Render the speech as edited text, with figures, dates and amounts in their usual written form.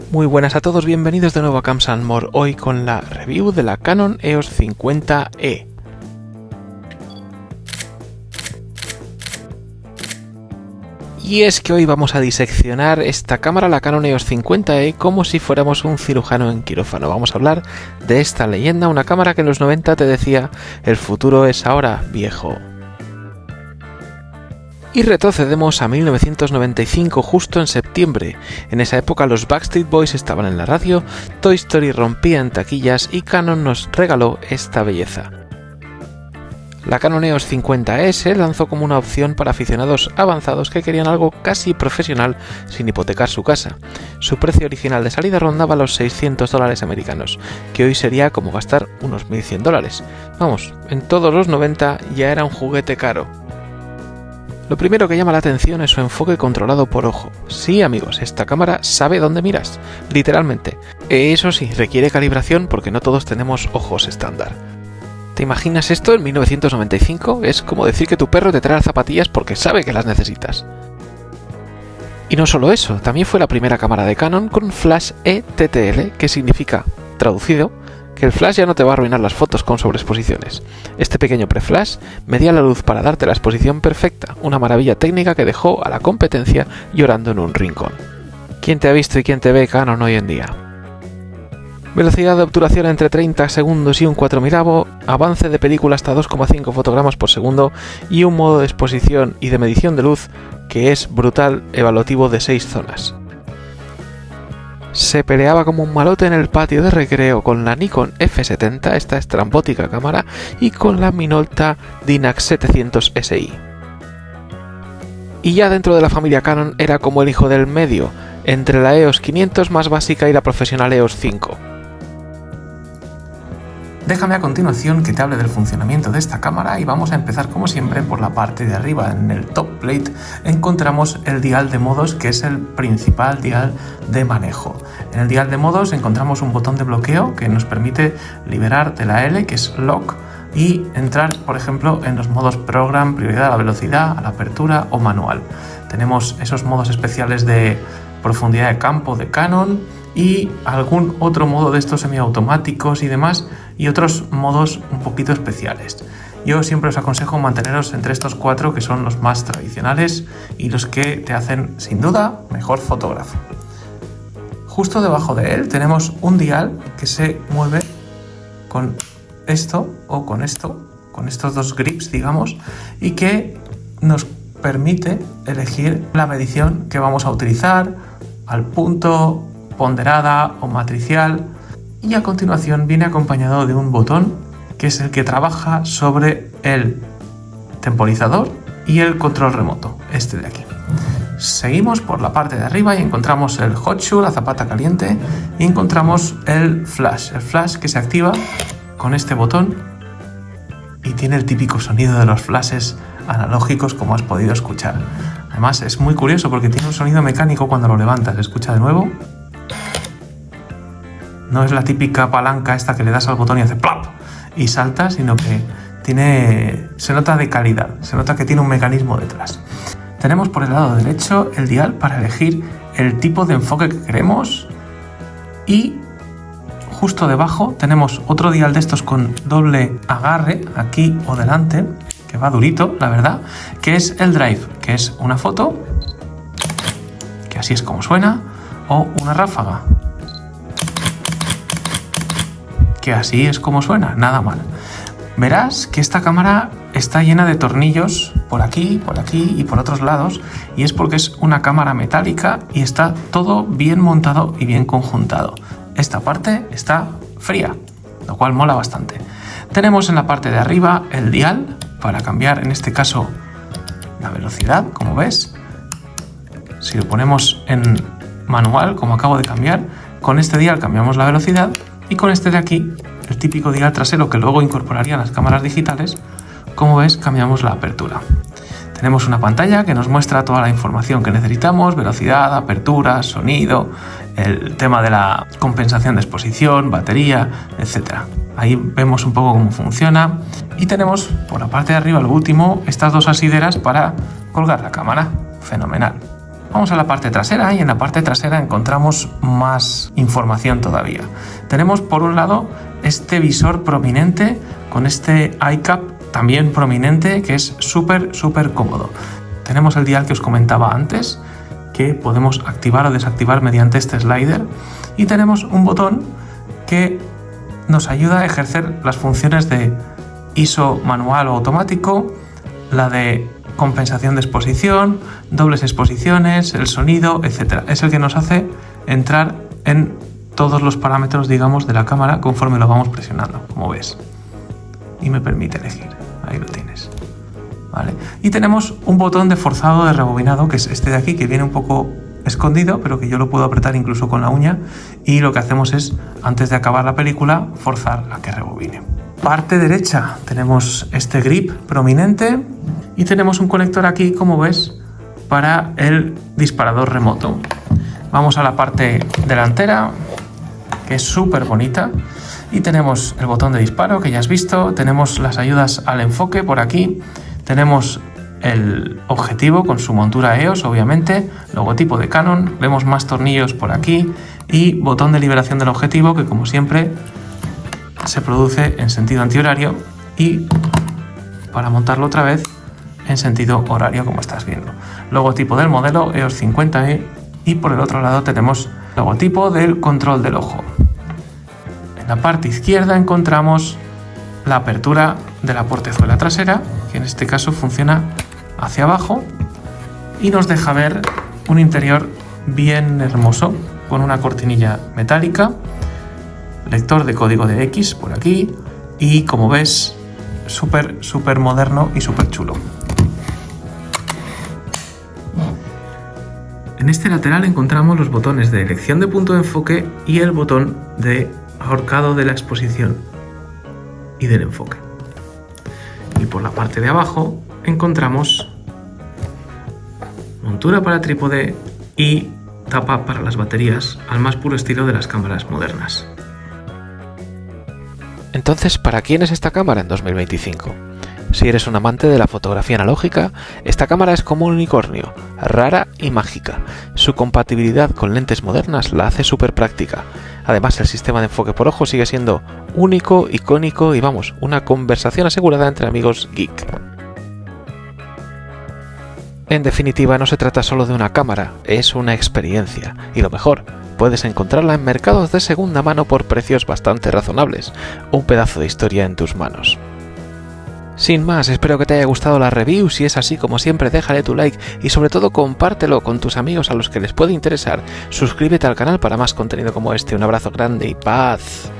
Muy buenas a todos, bienvenidos de nuevo a Camps and More, hoy con la review de la Canon EOS 50E. Y es que hoy vamos a diseccionar esta cámara, la Canon EOS 50E, como si fuéramos un cirujano en quirófano. Vamos a hablar de esta leyenda, una cámara que en los 90 te decía el futuro es ahora, viejo. Y retrocedemos a 1995, justo en septiembre. En esa época los Backstreet Boys estaban en la radio, Toy Story rompía en taquillas y Canon nos regaló esta belleza. La Canon EOS 50E se lanzó como una opción para aficionados avanzados que querían algo casi profesional sin hipotecar su casa. Su precio original de salida rondaba los $600 americanos, que hoy sería como gastar unos $1.100. Vamos, en todos los 90 ya era un juguete caro. Lo primero que llama la atención es su enfoque controlado por ojo. Sí, amigos, esta cámara sabe dónde miras, literalmente. Eso sí, requiere calibración porque no todos tenemos ojos estándar. ¿Te imaginas esto en 1995? Es como decir que tu perro te trae las zapatillas porque sabe que las necesitas. Y no solo eso, también fue la primera cámara de Canon con Flash E-TTL, que significa, traducido, que el flash ya no te va a arruinar las fotos con sobreexposiciones. Este pequeño pre-flash medía la luz para darte la exposición perfecta, una maravilla técnica que dejó a la competencia llorando en un rincón. ¿Quién te ha visto y quién te ve Canon hoy en día? Velocidad de obturación entre 30 segundos y un 4000avo, avance de película hasta 2,5 fotogramas por segundo y un modo de exposición y de medición de luz que es brutal, evaluativo de 6 zonas. Se peleaba como un malote en el patio de recreo con la Nikon F70, esta estrambótica cámara, y con la Minolta Dynax 700 SI. Y ya dentro de la familia Canon era como el hijo del medio, entre la EOS 500 más básica y la profesional EOS 5. Déjame a continuación que te hable del funcionamiento de esta cámara y vamos a empezar como siempre por la parte de arriba. En el top plate encontramos el dial de modos, que es el principal dial de manejo. En el dial de modos encontramos un botón de bloqueo que nos permite liberar de la L, que es Lock, y entrar, por ejemplo, en los modos Program, prioridad a la velocidad, a la apertura o manual. Tenemos esos modos especiales de profundidad de campo de Canon y algún otro modo de estos semiautomáticos y demás, y otros modos un poquito especiales. Yo siempre os aconsejo manteneros entre estos 4 que son los más tradicionales y los que te hacen sin duda mejor fotógrafo. Justo debajo de él tenemos un dial que se mueve con esto o con esto, con estos dos grips, digamos, y que nos permite elegir la medición que vamos a utilizar, al punto, ponderada o matricial, y a continuación viene acompañado de un botón que es el que trabaja sobre el temporizador y el control remoto, este de aquí. Seguimos por la parte de arriba y encontramos el hot shoe, la zapata caliente, y encontramos el flash que se activa con este botón y tiene el típico sonido de los flashes analógicos, como has podido escuchar. Además es muy curioso porque tiene un sonido mecánico cuando lo levantas. Escucha de nuevo. No es la típica palanca esta que le das al botón y hace plop y salta, sino que se nota de calidad, se nota que tiene un mecanismo detrás. Tenemos por el lado derecho el dial para elegir el tipo de enfoque que queremos y justo debajo tenemos otro dial de estos con doble agarre, aquí o delante, que va durito, la verdad, que es el drive, que es una foto, que así es como suena, o una ráfaga, que así es como suena, nada mal. Verás que esta cámara está llena de tornillos por aquí y por otros lados, y es porque es una cámara metálica y está todo bien montado y bien conjuntado. Esta parte está fría, lo cual mola bastante. Tenemos en la parte de arriba el dial para cambiar, en este caso, la velocidad, como ves. Si lo ponemos en manual, como acabo de cambiar, con este dial cambiamos la velocidad, y con este de aquí, el típico dial trasero que luego incorporarían las cámaras digitales, como ves, cambiamos la apertura. Tenemos una pantalla que nos muestra toda la información que necesitamos, velocidad, apertura, sonido, el tema de la compensación de exposición, batería, etc. Ahí vemos un poco cómo funciona y tenemos por la parte de arriba, lo último, estas dos asideras para colgar la cámara. Fenomenal. Vamos a la parte trasera y en la parte trasera encontramos más información todavía. Tenemos por un lado este visor prominente con este iCap también prominente que es súper cómodo. Tenemos el dial que os comentaba antes que podemos activar o desactivar mediante este slider y tenemos un botón que nos ayuda a ejercer las funciones de ISO manual o automático, la de compensación de exposición, dobles exposiciones, el sonido, etc. Es el que nos hace entrar en todos los parámetros, digamos, de la cámara conforme lo vamos presionando, como ves. Y me permite elegir. Ahí lo tienes. ¿Vale? Y tenemos un botón de forzado de rebobinado, que es este de aquí, que viene un poco escondido, pero que yo lo puedo apretar incluso con la uña. Y lo que hacemos es, antes de acabar la película, forzar a que rebobine. Parte derecha tenemos este grip prominente y tenemos un conector aquí, como ves, para el disparador remoto. Vamos a la parte delantera, que es súper bonita, y tenemos el botón de disparo que ya has visto, tenemos las ayudas al enfoque por aquí, tenemos el objetivo con su montura EOS, obviamente, logotipo de Canon, vemos más tornillos por aquí y botón de liberación del objetivo que, como siempre, se produce en sentido antihorario y para montarlo otra vez en sentido horario, como estás viendo. Logotipo del modelo EOS 50E y por el otro lado tenemos logotipo del control del ojo. En la parte izquierda encontramos la apertura de la portezuela trasera, que en este caso funciona hacia abajo y nos deja ver un interior bien hermoso con una cortinilla metálica, lector de código de X por aquí y, como ves, súper moderno y súper chulo. En este lateral encontramos los botones de elección de punto de enfoque y el botón de ahorcado de la exposición y del enfoque. Y por la parte de abajo encontramos montura para trípode y tapa para las baterías, al más puro estilo de las cámaras modernas. Entonces, ¿para quién es esta cámara en 2025? Si eres un amante de la fotografía analógica, esta cámara es como un unicornio, rara y mágica. Su compatibilidad con lentes modernas la hace súper práctica. Además, el sistema de enfoque por ojo sigue siendo único, icónico y, vamos, una conversación asegurada entre amigos geek. En definitiva, no se trata solo de una cámara, es una experiencia. Y lo mejor, puedes encontrarla en mercados de segunda mano por precios bastante razonables. Un pedazo de historia en tus manos. Sin más, espero que te haya gustado la review. Si es así, como siempre, déjale tu like y sobre todo compártelo con tus amigos a los que les puede interesar. Suscríbete al canal para más contenido como este. Un abrazo grande y paz.